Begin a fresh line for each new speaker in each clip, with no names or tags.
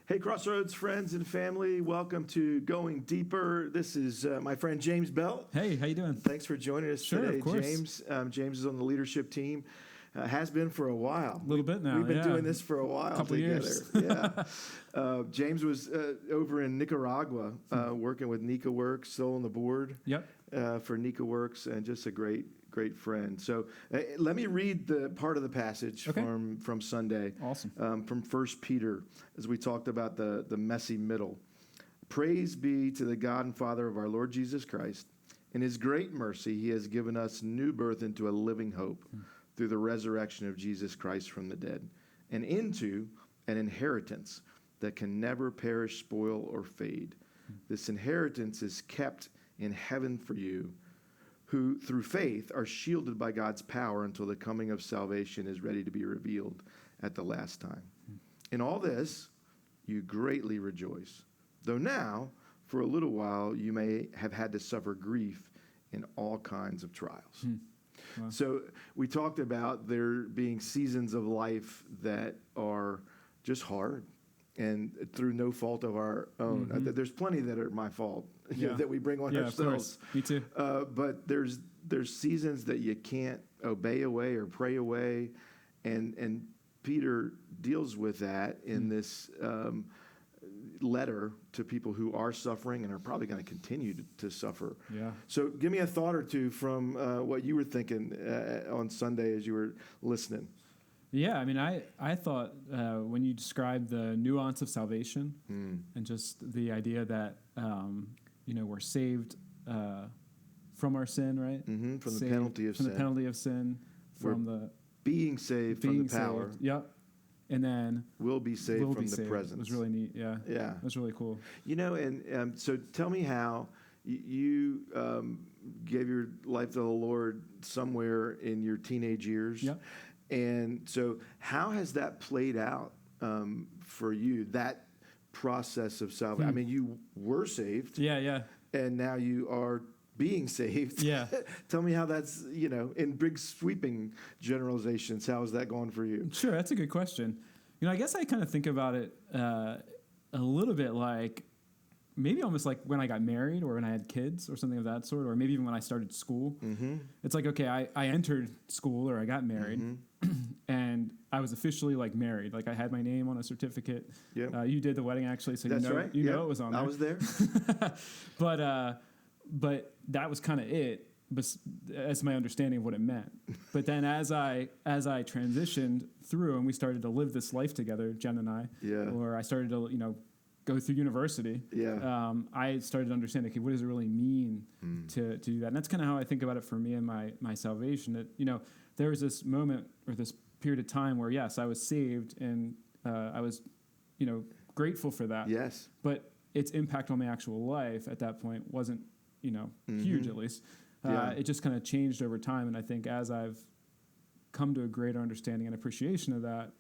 Hey, Crossroads friends and family, welcome to Going Deeper. This is my friend James Bell.
Hey, how you doing?
Thanks for joining us today,
of course.
James. James is on the leadership team. Has been for a while.
A little bit now.
We've been doing this for a while
Couple
together.
Years.
Yeah. James was over in Nicaragua working with Nika Works, still on the board.
Yep.
For Nika Works, and just a great friend. So let me read the part of the passage from Sunday.
Awesome.
From 1 Peter, as we talked about the messy middle. Praise be to the God and Father of our Lord Jesus Christ. In his great mercy, he has given us new birth into a living hope through the resurrection of Jesus Christ from the dead, and into an inheritance that can never perish, spoil, or fade. This inheritance is kept in heaven for you, who through faith are shielded by God's power until the coming of salvation is ready to be revealed at the last time. In all this, you greatly rejoice, though now, for a little while, you may have had to suffer grief in all kinds of trials. Wow. So we talked about there being seasons of life that are just hard and through no fault of our own. There's plenty that are my fault that we bring on ourselves.
Of course. Me too.
But there's seasons that you can't obey away or pray away, and Peter deals with that in this letter to people who are suffering and are probably going to continue to suffer.
Yeah.
So give me a thought or two from what you were thinking on Sunday as you were listening.
Yeah, I mean, I thought when you described the nuance of salvation and just the idea that, we're saved from our sin, right?
Mm-hmm. From the penalty of sin.
From the penalty of sin.
Being saved from the power.
Yep. And then
we'll be saved from the presence.
It was really neat. Yeah. Yeah. It was really cool.
And so tell me how you gave your life to the Lord somewhere in your teenage years.
Yep.
And so how has that played out for you, that process of salvation? I mean, you were saved.
Yeah.
And now you are being saved.
Yeah.
Tell me how that's, in big sweeping generalizations, how is that going for you?
Sure, that's a good question. I guess I kind of think about it a little bit like maybe almost like when I got married or when I had kids or something of that sort, or maybe even when I started school. Mm-hmm. It's like, okay, I entered school or I got married and I was officially like married. Like I had my name on a certificate. Yep. You did the wedding actually, so
that's right.
You know it was on there.
I was there.
But that was kind of it. But that's my understanding of what it meant. But then as I transitioned through and we started to live this life together, Jen and I, or I started to go through university, I started to understand, okay, what does it really mean to do that? And that's kind of how I think about it for me and my salvation. That there was this moment or this period of time where yes, I was saved and I was grateful for that.
Yes,
but its impact on my actual life at that point wasn't huge, at least. It just kind of changed over time, and I think as I've come to a greater understanding and appreciation of that,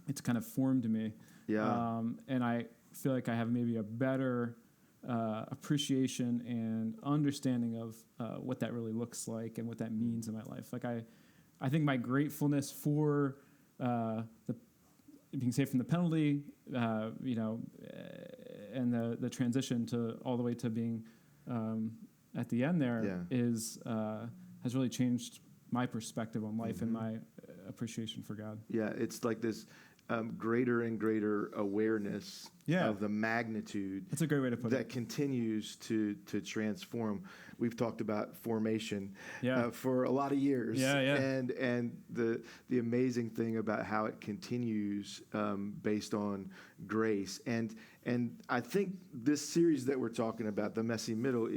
it's kind of formed me. And I feel like I have maybe a better appreciation and understanding of what that really looks like and what that means in my life. Like I think my gratefulness for being saved from the penalty, and the transition to all the way to being at the end there has really changed my perspective on life and my appreciation for God.
Yeah, it's like this greater and greater awareness of the magnitude.
That's a great way to put it.
That continues to transform. We've talked about formation for a lot of years. And the amazing thing about how it continues based on grace. And I think this series that we're talking about, The Messy Middle,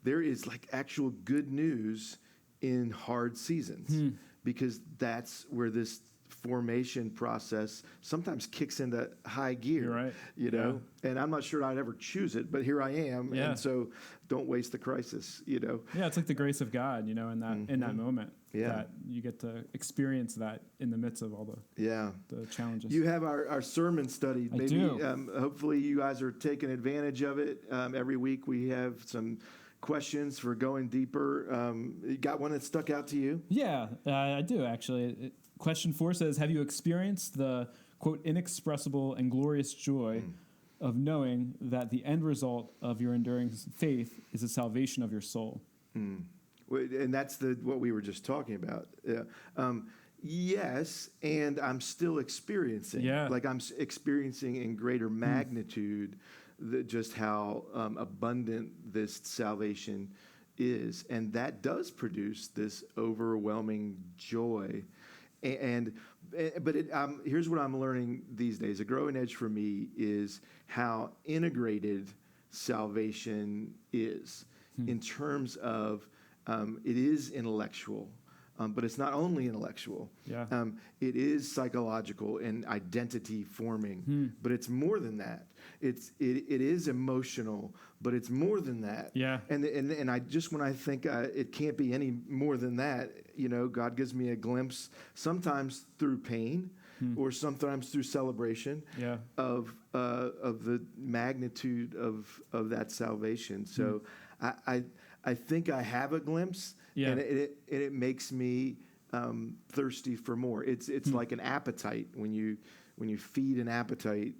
there is like actual good news in hard seasons because that's where this formation process sometimes kicks into high gear.
You're right.
And I'm not sure I'd ever choose it, but here I am.
Yeah.
And so don't waste the crisis,
Yeah, it's like the grace of God, in that moment.
Yeah.
That you get to experience that in the midst of all the challenges.
You have our sermon study.
I do.
Hopefully you guys are taking advantage of it. Every week we have some questions for going deeper. You got one that stuck out to you?
Yeah, I do actually. Question 4 says, have you experienced the quote, inexpressible and glorious joy of knowing that the end result of your enduring faith is the salvation of your soul.
And that's what we were just talking about. Yes, and I'm still experiencing.
Yeah.
Like I'm experiencing in greater magnitude just how abundant this salvation is. And that does produce this overwhelming joy. But here's what I'm learning these days. A growing edge for me is how integrated salvation is in terms of it is intellectual, but it's not only intellectual.
Yeah.
It is psychological and identity forming, but it's more than that. It is emotional, but it's more than that.
Yeah.
And I just, when I think it can't be any more than that, God gives me a glimpse, sometimes through pain, or sometimes through celebration, of the magnitude of that salvation. So I think I have a glimpse, and it makes me thirsty for more. It's like an appetite. When you feed an appetite,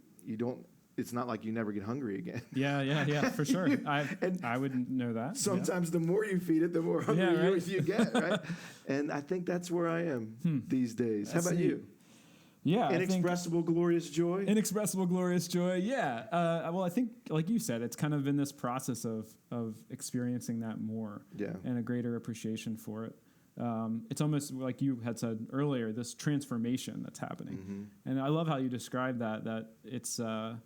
it's not like you never get hungry again.
Yeah, for sure. I wouldn't know that.
Sometimes the more you feed it, the more hungry you get, right? And I think that's where I am these days. How about you?
Yeah.
Inexpressible, glorious joy?
Inexpressible, glorious joy, yeah. Well, I think, like you said, it's kind of in this process of experiencing that more and a greater appreciation for it. It's almost like you had said earlier, this transformation that's happening. And I love how you described that it's not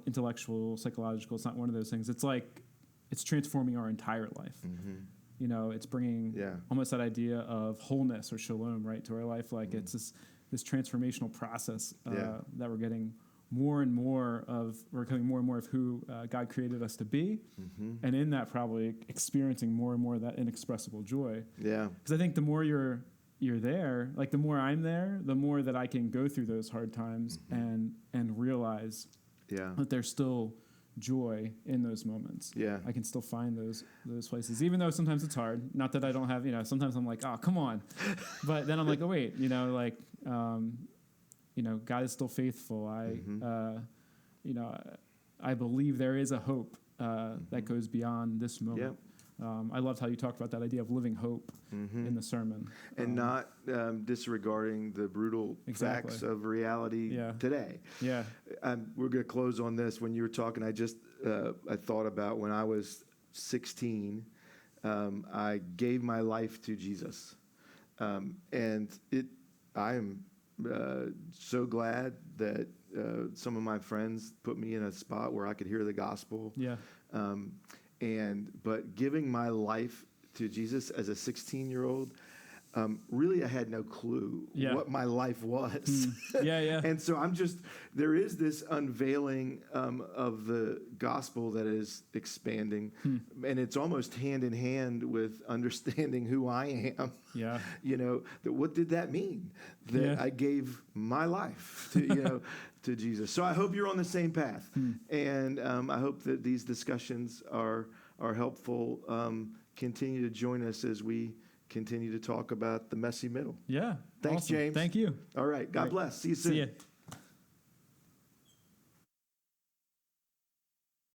intellectual, psychological. It's not one of those things. It's like it's transforming our entire life. It's bringing almost that idea of wholeness or shalom, right, to our life. Like it's this transformational process that we're getting more and more of. We're becoming more and more of who God created us to be, and in that probably experiencing more and more of that inexpressible joy. Yeah, because I think the more you're there, like the more I'm there, the more that I can go through those hard times and realize that there's still joy in those moments. Yeah, I can still find those places, even though sometimes it's hard. Not that I don't have, sometimes I'm like, oh, come on, but then I'm like, oh wait, God is still faithful. I believe there is a hope that goes beyond this moment. I loved how you talked about that idea of living hope in the sermon. And not disregarding the brutal facts of reality today. Yeah. We're going to close on this. When you were talking, I thought about when I was 16, I gave my life to Jesus. And I am so glad that some of my friends put me in a spot where I could hear the gospel. Yeah. But giving my life to Jesus as a 16-year-old, really I had no clue what my life was. And so there is this unveiling of the gospel that is expanding, and it's almost hand in hand with understanding who I am. Yeah. What did that mean? That I gave my life to, to Jesus. So I hope you're on the same path. And I hope that these discussions are helpful. Continue to join us as we continue to talk about the messy middle. Yeah. Thanks, awesome. James. Thank you. All right. God bless. See you soon. See ya.